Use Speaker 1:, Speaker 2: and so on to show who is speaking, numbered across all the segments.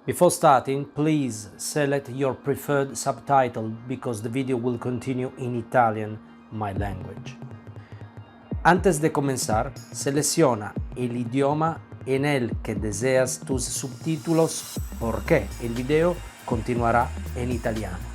Speaker 1: Before starting, please select your preferred subtitle because the video will continue in Italian, my language. Antes de comenzar, selecciona el idioma en el que deseas tus subtítulos porque el video continuará en italiano.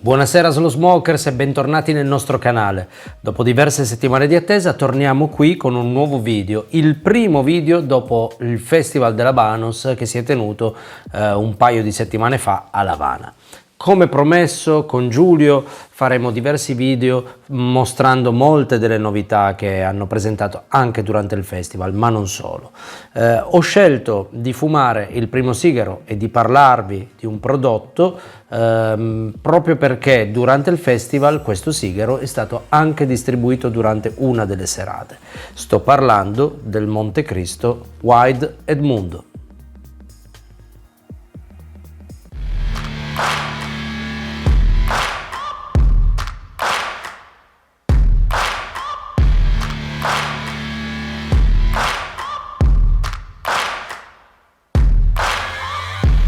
Speaker 1: Buonasera Slow Smokers e bentornati nel nostro canale. Dopo diverse settimane di attesa torniamo qui con un nuovo video, il primo video dopo il Festival dell'Habanos che si è tenuto un paio di settimane fa a La Habana. Come promesso, con Giulio faremo diversi video mostrando molte delle novità che hanno presentato anche durante il festival, ma non solo. Ho scelto di fumare il primo sigaro e di parlarvi di un prodotto proprio perché durante il festival questo sigaro è stato anche distribuito durante una delle serate. Sto parlando del Montecristo Wild Edmundo.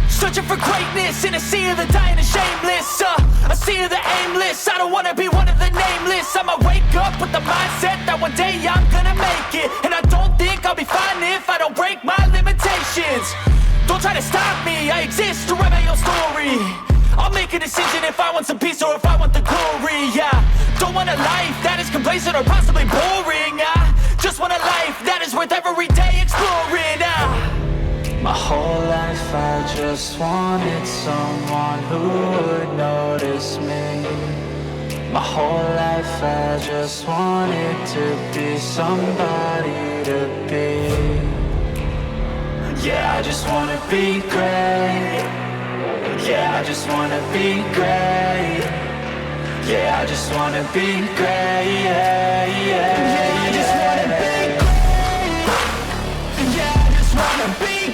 Speaker 2: Searching for greatness in a sea of the dying and shameless, a sea of the aimless. I don't wanna be one of the nameless. I'ma wake up with the mindset that one day I'm gonna make it, and I don't think I'll be fine if I don't break my limitations. Don't try to stop me, I exist to write my own story. I'll make a decision if I want some peace or if I want the glory. Yeah, don't want a life that is complacent or possibly boring. I just want a life that is worth every day exploring. My whole life I just wanted someone who would notice me. My whole life I just wanted to be somebody to be. Yeah, I just wanna be great. Yeah, I just wanna be great. Yeah, I just wanna be great. Yeah, yeah, yeah, I just wanna be great. Yeah, I just wanna be great.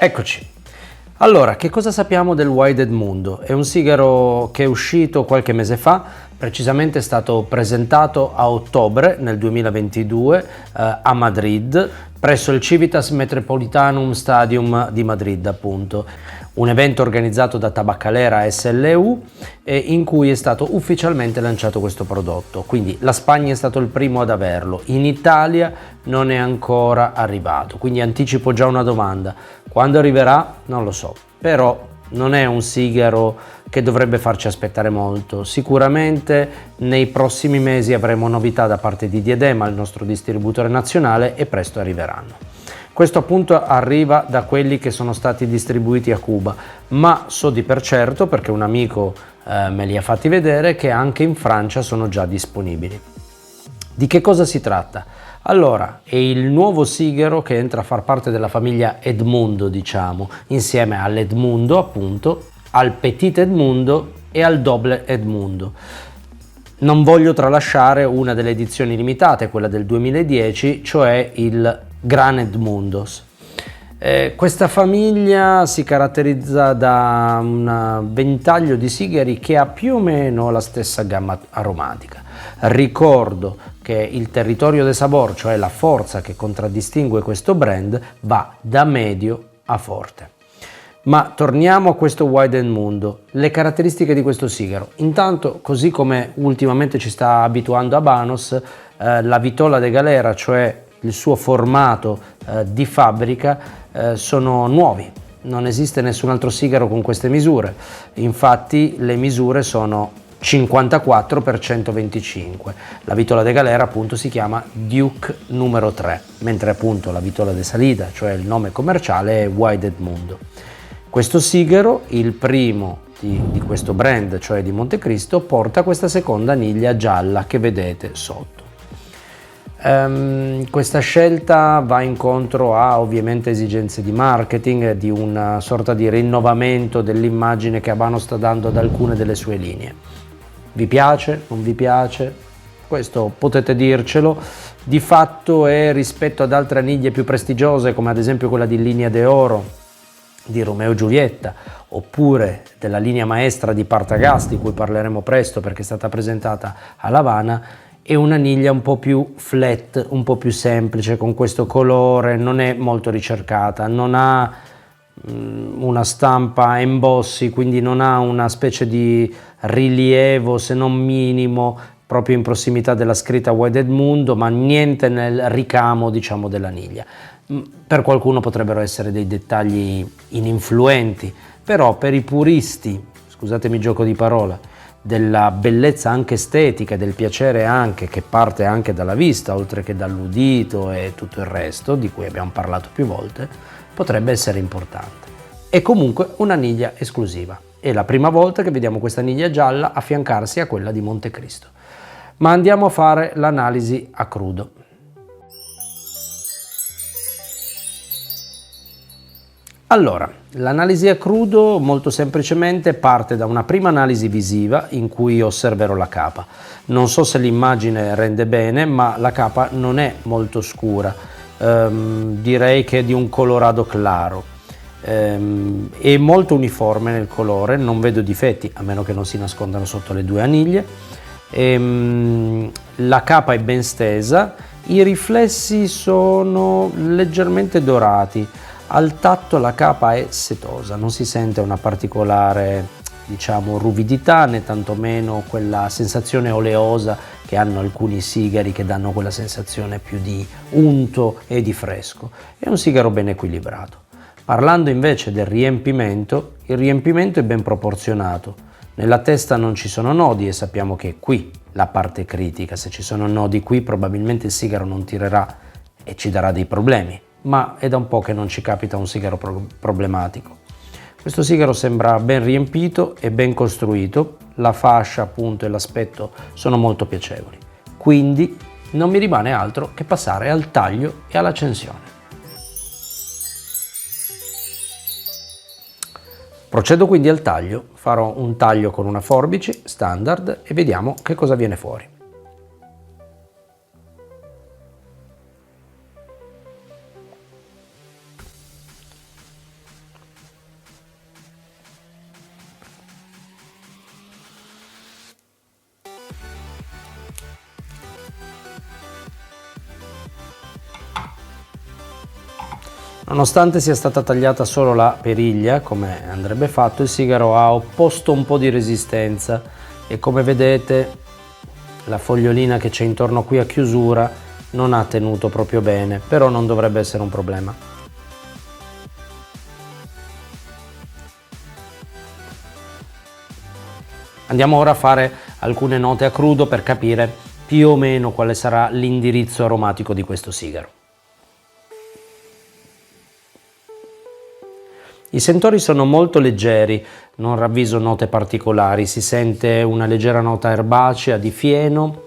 Speaker 1: Eccoci. Allora, che cosa sappiamo del Wild Edmundo? È un sigaro che è uscito qualche mese fa, precisamente è stato presentato a ottobre nel 2022 a Madrid, presso il Civitas Metropolitanum Stadium di Madrid, appunto. Un evento organizzato da Tabacalera SLU in cui è stato ufficialmente lanciato questo prodotto. Quindi la Spagna è stato il primo ad averlo, in Italia non è ancora arrivato, quindi anticipo già una domanda: quando arriverà? Non lo so, però non è un sigaro che dovrebbe farci aspettare molto. Sicuramente nei prossimi mesi avremo novità da parte di Diadema, il nostro distributore nazionale, e presto arriveranno. Questo appunto arriva da quelli che sono stati distribuiti a Cuba, ma so di per certo, perché un amico me li ha fatti vedere, che anche in Francia sono già disponibili. Di che cosa si tratta? Allora, è il nuovo sigaro che entra a far parte della famiglia Edmundo, diciamo, insieme all'Edmundo, appunto, al Petit Edmundo e al Double Edmundo. Non voglio tralasciare una delle edizioni limitate, quella del 2010, cioè il Gran Edmundos. Questa famiglia si caratterizza da un ventaglio di sigari che ha più o meno la stessa gamma aromatica. Ricordo che il territorio de sabor, cioè la forza che contraddistingue questo brand, va da medio a forte. Ma torniamo a questo Wild Edmundo, le caratteristiche di questo sigaro. Intanto, così come ultimamente ci sta abituando Habanos, la vitola de galera, cioè il suo formato di fabbrica, sono nuovi. Non esiste nessun altro sigaro con queste misure. Infatti le misure sono 54 x 125. La vitola de galera appunto si chiama Duke numero 3, mentre appunto la vitola de salida, cioè il nome commerciale, è Wild Edmundo. Questo sigaro, il primo di questo brand, cioè di Montecristo, porta questa seconda aniglia gialla che vedete sotto. Questa scelta va incontro a ovviamente esigenze di marketing, di una sorta di rinnovamento dell'immagine che Habanos sta dando ad alcune delle sue linee. Vi piace? Non vi piace? questo potete dircelo. Di fatto è, rispetto ad altre aniglie più prestigiose come ad esempio quella di Linea de Oro di Romeo e Giulietta, oppure della linea maestra di Partagás, di cui parleremo presto perché è stata presentata a La Habana, è un'aniglia un po' più flat, un po' più semplice, con questo colore, non è molto ricercata, non ha una stampa embossi, quindi non ha una specie di rilievo se non minimo proprio in prossimità della scritta Wide Edmundo, ma niente nel ricamo, diciamo, dell'aniglia. Per qualcuno potrebbero essere dei dettagli ininfluenti, però per i puristi, scusatemi il gioco di parole, della bellezza anche estetica, del piacere anche, che parte anche dalla vista, oltre che dall'udito e tutto il resto, di cui abbiamo parlato più volte, potrebbe essere importante. È comunque un'aniglia esclusiva. È la prima volta che vediamo questa aniglia gialla affiancarsi a quella di Montecristo. Ma andiamo a fare l'analisi a crudo. Allora, l'analisi a crudo molto semplicemente parte da una prima analisi visiva in cui osserverò la capa. Non so se l'immagine rende bene, ma la capa non è molto scura, direi che è di un colorado claro, è molto uniforme nel colore, non vedo difetti a meno che non si nascondano sotto le due aniglie. La capa è ben stesa, i riflessi sono leggermente dorati. Al tatto la capa è setosa, non si sente una particolare, diciamo, ruvidità né tantomeno quella sensazione oleosa che hanno alcuni sigari che danno quella sensazione più di unto e di fresco. È un sigaro ben equilibrato. Parlando invece del riempimento, il riempimento è ben proporzionato. Nella testa non ci sono nodi e sappiamo che è qui la parte critica. Se ci sono nodi qui probabilmente il sigaro non tirerà e ci darà dei problemi. Ma è da un po' che non ci capita un sigaro problematico. Questo sigaro sembra ben riempito e ben costruito, la fascia appunto e l'aspetto sono molto piacevoli, quindi non mi rimane altro che passare al taglio e all'accensione. Procedo quindi al taglio, farò un taglio con una forbice standard e vediamo che cosa viene fuori. Nonostante sia stata tagliata solo la periglia, come andrebbe fatto, il sigaro ha opposto un po' di resistenza e come vedete la fogliolina che c'è intorno qui a chiusura non ha tenuto proprio bene, però non dovrebbe essere un problema. Andiamo ora a fare alcune note a crudo per capire più o meno quale sarà l'indirizzo aromatico di questo sigaro. I sentori sono molto leggeri, non ravviso note particolari, si sente una leggera nota erbacea di fieno,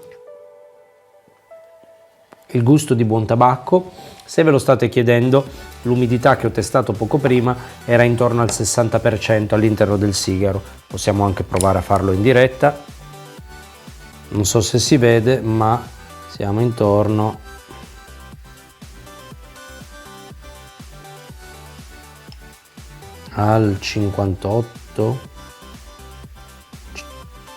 Speaker 1: il gusto di buon tabacco. Se ve lo state chiedendo, l'umidità che ho testato poco prima era intorno al 60% all'interno del sigaro. Possiamo anche provare a farlo in diretta, non so se si vede, ma siamo intorno al 58,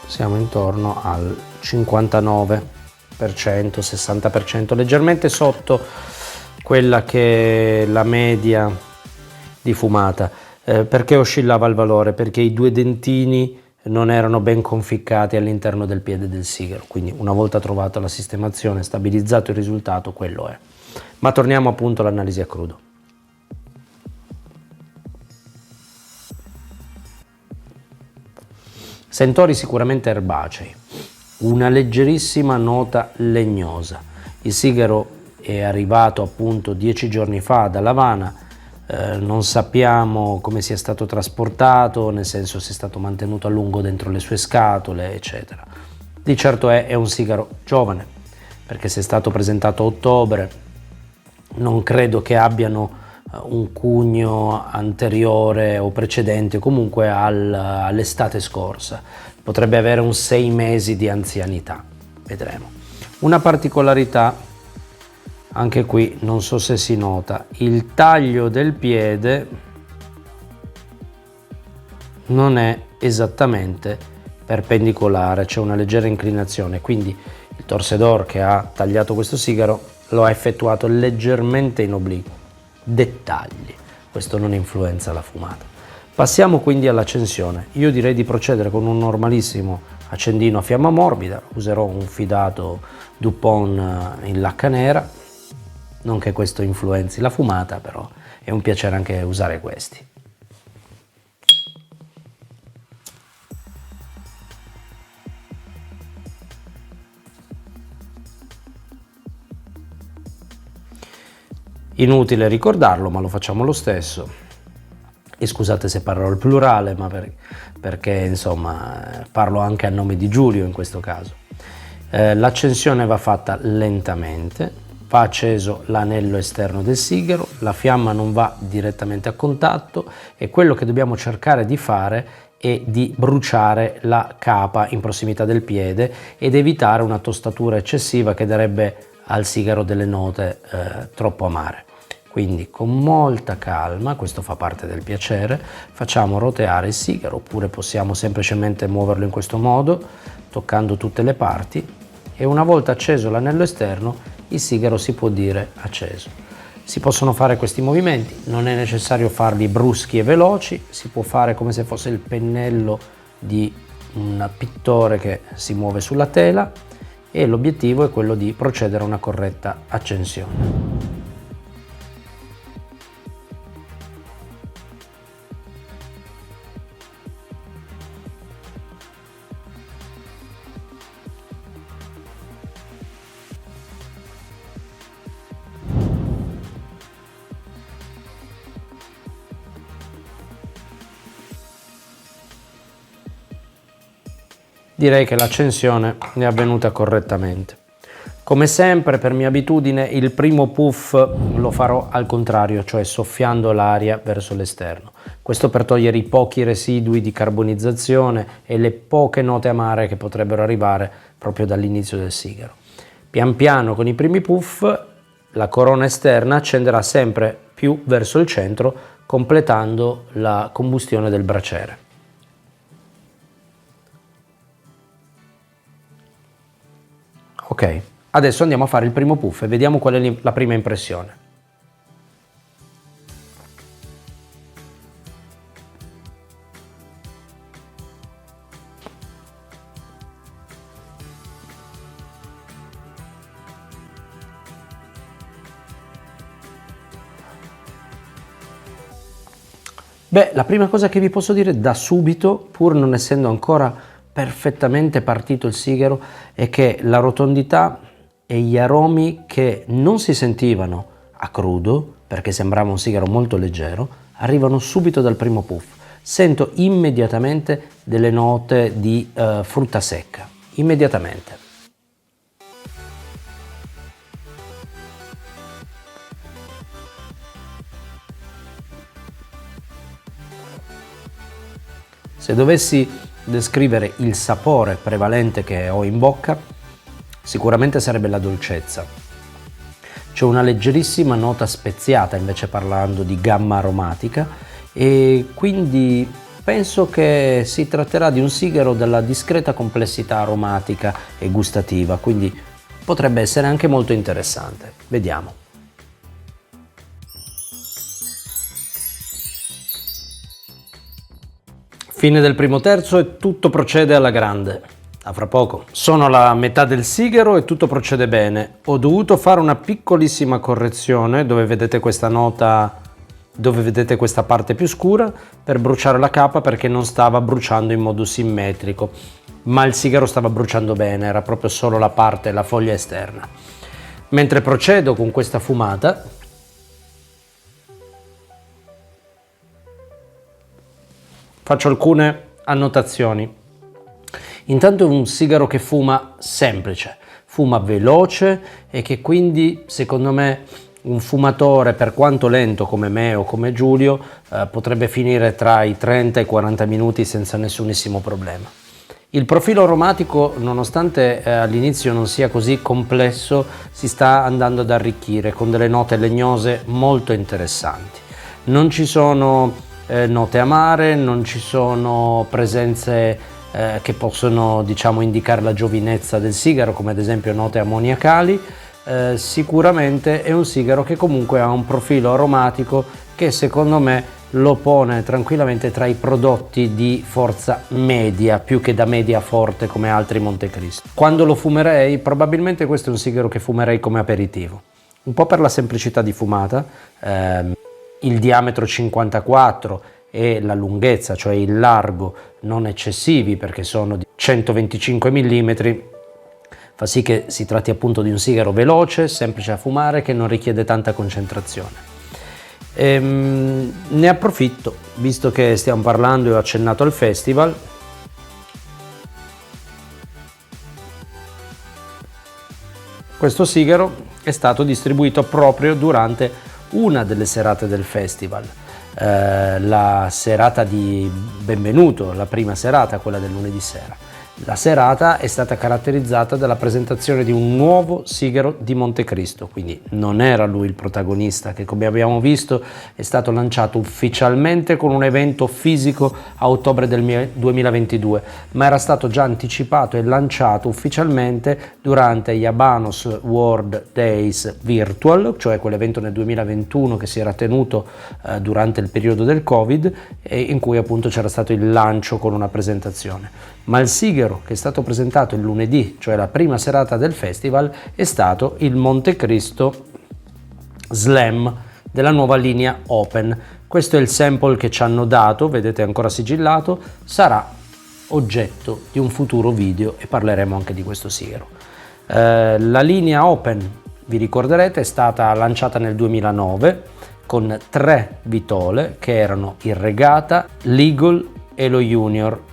Speaker 1: siamo intorno al 59%, 60%, leggermente sotto quella che è la media di fumata. Perché oscillava il valore? Perché i due dentini non erano ben conficcati all'interno del piede del sigaro, quindi una volta trovata la sistemazione, stabilizzato il risultato, quello è. Ma torniamo appunto all'analisi a crudo. Sentori sicuramente erbacei, una leggerissima nota legnosa. Il sigaro è arrivato appunto 10 giorni fa da La Habana, non sappiamo come sia stato trasportato, nel senso se è stato mantenuto a lungo dentro le sue scatole, eccetera. Di certo è un sigaro giovane, perché se è stato presentato a ottobre, non credo che abbiano un cugno anteriore o precedente, o comunque all'estate scorsa. Potrebbe avere un 6 mesi di anzianità, vedremo. Una particolarità, anche qui non so se si nota, il taglio del piede non è esattamente perpendicolare, c'è una leggera inclinazione, quindi il torcedor che ha tagliato questo sigaro lo ha effettuato leggermente in obliquo. Dettagli, questo non influenza la fumata. Passiamo quindi all'accensione. Io direi di procedere con un normalissimo accendino a fiamma morbida, userò un fidato Dupont in lacca nera, non che questo influenzi la fumata, però è un piacere anche usare questi. Inutile ricordarlo, ma lo facciamo lo stesso. E scusate se parlo al plurale, ma perché insomma parlo anche a nome di Giulio in questo caso. L'accensione va fatta lentamente, va acceso l'anello esterno del sigaro, la fiamma non va direttamente a contatto e quello che dobbiamo cercare di fare è di bruciare la capa in prossimità del piede ed evitare una tostatura eccessiva che darebbe al sigaro delle note troppo amare. Quindi con molta calma, questo fa parte del piacere, facciamo roteare il sigaro, oppure possiamo semplicemente muoverlo in questo modo, toccando tutte le parti, e una volta acceso l'anello esterno il sigaro si può dire acceso. Si possono fare questi movimenti, non è necessario farli bruschi e veloci, si può fare come se fosse il pennello di un pittore che si muove sulla tela, e l'obiettivo è quello di procedere a una corretta accensione. Direi che l'accensione è avvenuta correttamente. Come sempre, per mia abitudine, il primo puff lo farò al contrario, cioè soffiando l'aria verso l'esterno. Questo per togliere i pochi residui di carbonizzazione e le poche note amare che potrebbero arrivare proprio dall'inizio del sigaro. Pian piano con i primi puff la corona esterna accenderà sempre più verso il centro, completando la combustione del braciere. Ok, adesso andiamo a fare il primo puff e vediamo qual è la prima impressione. Beh, la prima cosa che vi posso dire da subito, pur non essendo ancora perfettamente partito il sigaro, è che la rotondità e gli aromi che non si sentivano a crudo, perché sembrava un sigaro molto leggero, arrivano subito dal primo puff. Sento immediatamente delle note di frutta secca, immediatamente. Se dovessi descrivere il sapore prevalente che ho in bocca, sicuramente sarebbe la dolcezza. C'è una leggerissima nota speziata invece parlando di gamma aromatica, e quindi penso che si tratterà di un sigaro dalla discreta complessità aromatica e gustativa, quindi potrebbe essere anche molto interessante. Vediamo. Fine del primo terzo e tutto procede alla grande. A fra poco. Sono alla metà del sigaro e tutto procede bene. Ho dovuto fare una piccolissima correzione dove vedete questa nota, dove vedete questa parte più scura, per bruciare la capa, perché non stava bruciando in modo simmetrico, ma il sigaro stava bruciando bene, era proprio solo la parte, la foglia esterna. Mentre procedo con questa fumata, faccio alcune annotazioni. Intanto è un sigaro che fuma semplice, fuma veloce e che quindi, secondo me, un fumatore, per quanto lento come me o come Giulio, potrebbe finire tra i 30 e i 40 minuti senza nessunissimo problema. Il profilo aromatico, nonostante all'inizio non sia così complesso, si sta andando ad arricchire con delle note legnose molto interessanti. Non ci sono note amare, non ci sono presenze che possono, diciamo, indicare la giovinezza del sigaro, come ad esempio note ammoniacali. Sicuramente è un sigaro che comunque ha un profilo aromatico che secondo me lo pone tranquillamente tra i prodotti di forza media, più che da media forte come altri Montecristo. Quando lo fumerei, probabilmente questo è un sigaro che fumerei come aperitivo, un po' per la semplicità di fumata, il diametro 54 e la lunghezza, cioè il largo, non eccessivi perché sono di 125 mm, fa sì che si tratti appunto di un sigaro veloce, semplice a fumare, che non richiede tanta concentrazione. Ne approfitto, visto che stiamo parlando e ho accennato al festival. Questo sigaro è stato distribuito proprio durante una delle serate del festival, la serata di benvenuto, la prima serata, quella del lunedì sera. La serata è stata caratterizzata dalla presentazione di un nuovo sigaro di Montecristo, quindi non era lui il protagonista, che come abbiamo visto è stato lanciato ufficialmente con un evento fisico a ottobre del 2022, ma era stato già anticipato e lanciato ufficialmente durante gli Habanos World Days Virtual, cioè quell'evento nel 2021 che si era tenuto durante il periodo del Covid e in cui appunto c'era stato il lancio con una presentazione. Ma il sigaro che è stato presentato il lunedì, cioè la prima serata del festival, è stato il Montecristo Slam della nuova linea Open. Questo è il sample che ci hanno dato, vedete ancora sigillato, sarà oggetto di un futuro video e parleremo anche di questo sigaro. La linea Open, vi ricorderete, è stata lanciata nel 2009 con 3 vitole che erano il Regata, l'Eagle e lo Junior.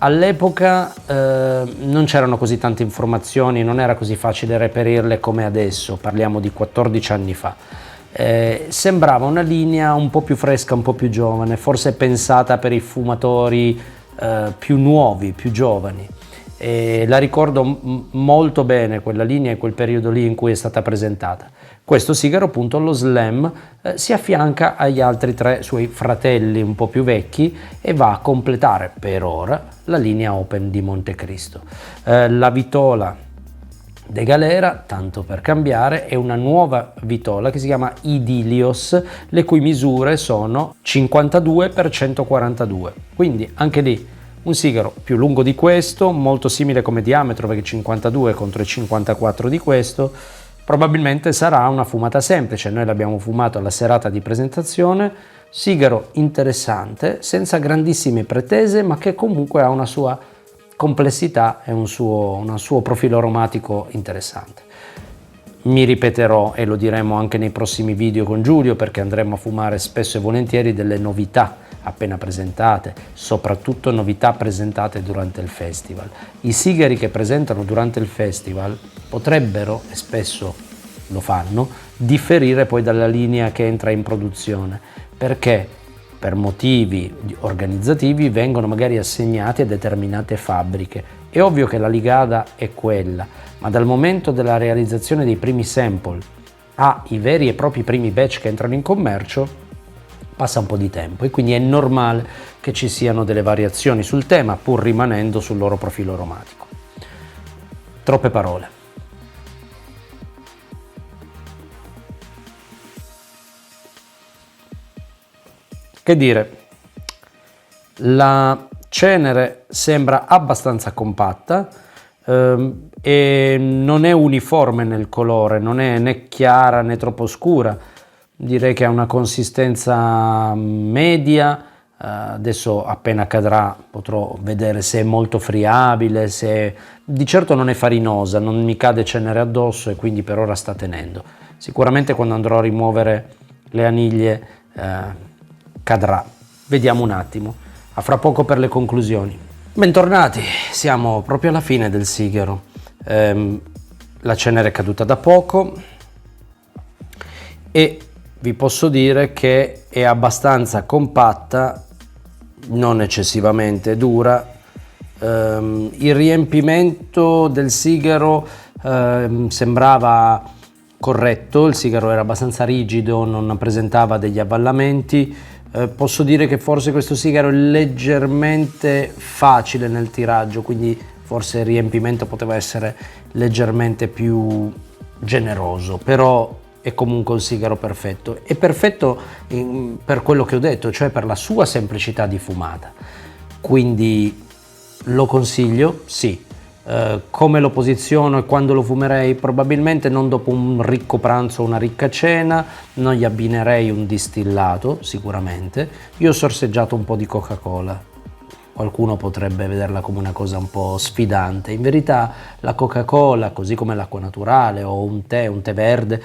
Speaker 1: All'epoca non c'erano così tante informazioni, non era così facile reperirle come adesso, parliamo di 14 anni fa. Sembrava una linea un po' più fresca, un po' più giovane, forse pensata per i fumatori più nuovi, più giovani. La ricordo molto bene quella linea e quel periodo lì in cui è stata presentata. Questo sigaro, appunto, lo Slam, si affianca agli altri 3 suoi fratelli un po' più vecchi e va a completare per ora la linea Open di Montecristo. La vitola De Galera, tanto per cambiare, è una nuova vitola che si chiama Idilios, le cui misure sono 52 x 142, quindi anche lì un sigaro più lungo di questo, molto simile come diametro perché 52 contro i 54 di questo. Probabilmente sarà una fumata semplice, noi l'abbiamo fumato alla serata di presentazione, sigaro interessante, senza grandissime pretese, ma che comunque ha una sua complessità e un suo profilo aromatico interessante. Mi ripeterò e lo diremo anche nei prossimi video con Giulio, perché andremo a fumare spesso e volentieri delle novità appena presentate, soprattutto novità presentate durante il festival. I sigari che presentano durante il festival potrebbero, e spesso lo fanno, differire poi dalla linea che entra in produzione, perché per motivi organizzativi vengono magari assegnati a determinate fabbriche. È ovvio che la ligada è quella, ma dal momento della realizzazione dei primi sample ai veri e propri primi batch che entrano in commercio passa un po' di tempo e quindi è normale che ci siano delle variazioni sul tema, pur rimanendo sul loro profilo aromatico. Troppe parole. Che dire, la cenere sembra abbastanza compatta e non è uniforme nel colore, non è né chiara né troppo scura. Direi che ha una consistenza media, adesso appena cadrà potrò vedere se è molto friabile, se di certo non è farinosa, non mi cade cenere addosso e quindi per ora sta tenendo. Sicuramente quando andrò a rimuovere le aniglie cadrà. Vediamo un attimo, a fra poco per le conclusioni. Bentornati, siamo proprio alla fine del sigaro. La cenere è caduta da poco e vi posso dire che è abbastanza compatta, non eccessivamente dura, Il riempimento del sigaro sembrava corretto, il sigaro era abbastanza rigido, non presentava degli avvallamenti. Posso dire che forse questo sigaro è leggermente facile nel tiraggio, quindi forse il riempimento poteva essere leggermente più generoso, però è comunque un sigaro perfetto. È perfetto per quello che ho detto, cioè per la sua semplicità di fumata. Quindi lo consiglio, sì. Come lo posiziono e quando lo fumerei? Probabilmente non dopo un ricco pranzo o una ricca cena, non gli abbinerei un distillato sicuramente. Io ho sorseggiato un po' di Coca-Cola, qualcuno potrebbe vederla come una cosa un po' sfidante, in verità la Coca-Cola, così come l'acqua naturale o un tè verde,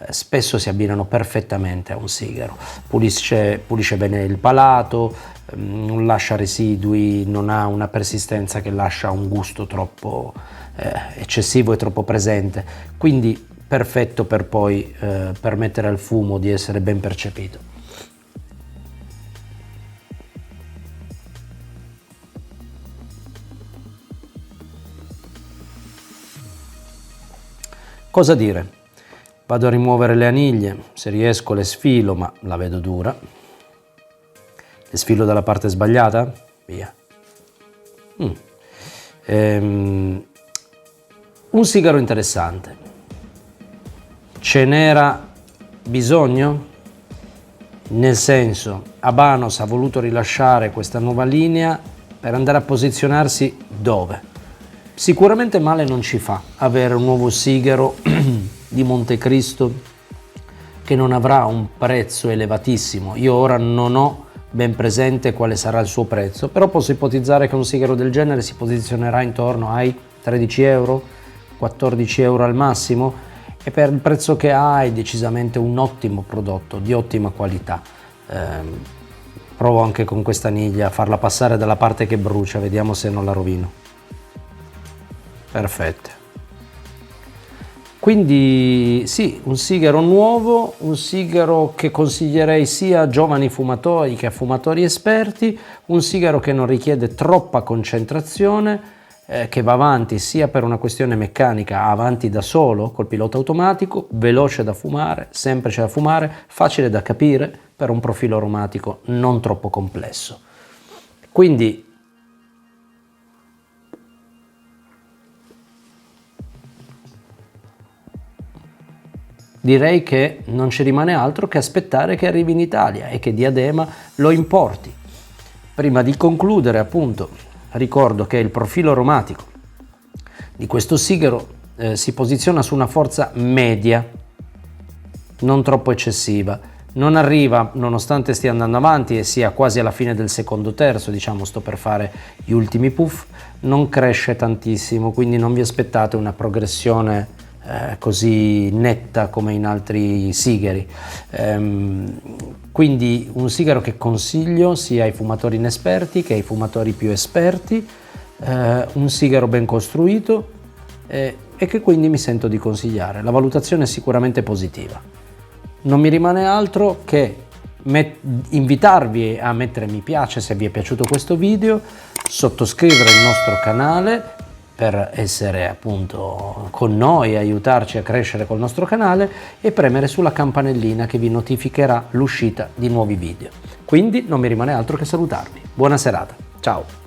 Speaker 1: spesso si abbinano perfettamente a un sigaro, pulisce bene il palato, non lascia residui, non ha una persistenza che lascia un gusto troppo eccessivo e troppo presente, quindi perfetto per poi permettere al fumo di essere ben percepito. Cosa dire? Vado a rimuovere le aniglie, se riesco le sfilo, ma la vedo dura. Le sfilo dalla parte sbagliata? Via. Un sigaro interessante. Ce n'era bisogno? Nel senso, Habanos ha voluto rilasciare questa nuova linea per andare a posizionarsi dove? Sicuramente male non ci fa avere un nuovo sigaro di Montecristo che non avrà un prezzo elevatissimo. Io ora non ho ben presente quale sarà il suo prezzo, però posso ipotizzare che un sigaro del genere si posizionerà intorno ai 13 euro, 14 euro al massimo, e per il prezzo che ha è decisamente un ottimo prodotto di ottima qualità. Provo anche con questa aniglia a farla passare dalla parte che brucia, vediamo se non la rovino. Perfetto. Quindi sì, un sigaro nuovo, un sigaro che consiglierei sia a giovani fumatori che a fumatori esperti, un sigaro che non richiede troppa concentrazione, che va avanti sia per una questione meccanica, avanti da solo col pilota automatico, veloce da fumare, semplice da fumare, facile da capire per un profilo aromatico non troppo complesso. Quindi direi che non ci rimane altro che aspettare che arrivi in Italia e che Diadema lo importi. Prima di concludere, appunto, ricordo che il profilo aromatico di questo sigaro si posiziona su una forza media, non troppo eccessiva. Non arriva, nonostante stia andando avanti e sia quasi alla fine del secondo terzo, diciamo sto per fare gli ultimi puff, non cresce tantissimo, quindi non vi aspettate una progressione così netta come in altri sigari. Quindi un sigaro che consiglio sia ai fumatori inesperti che ai fumatori più esperti, un sigaro ben costruito e che quindi mi sento di consigliare. La valutazione è sicuramente positiva. Non mi rimane altro che invitarvi a mettere mi piace se vi è piaciuto questo video, sottoscrivere il nostro canale per essere appunto con noi e aiutarci a crescere col nostro canale e premere sulla campanellina che vi notificherà l'uscita di nuovi video. Quindi non mi rimane altro che salutarvi. Buona serata, ciao!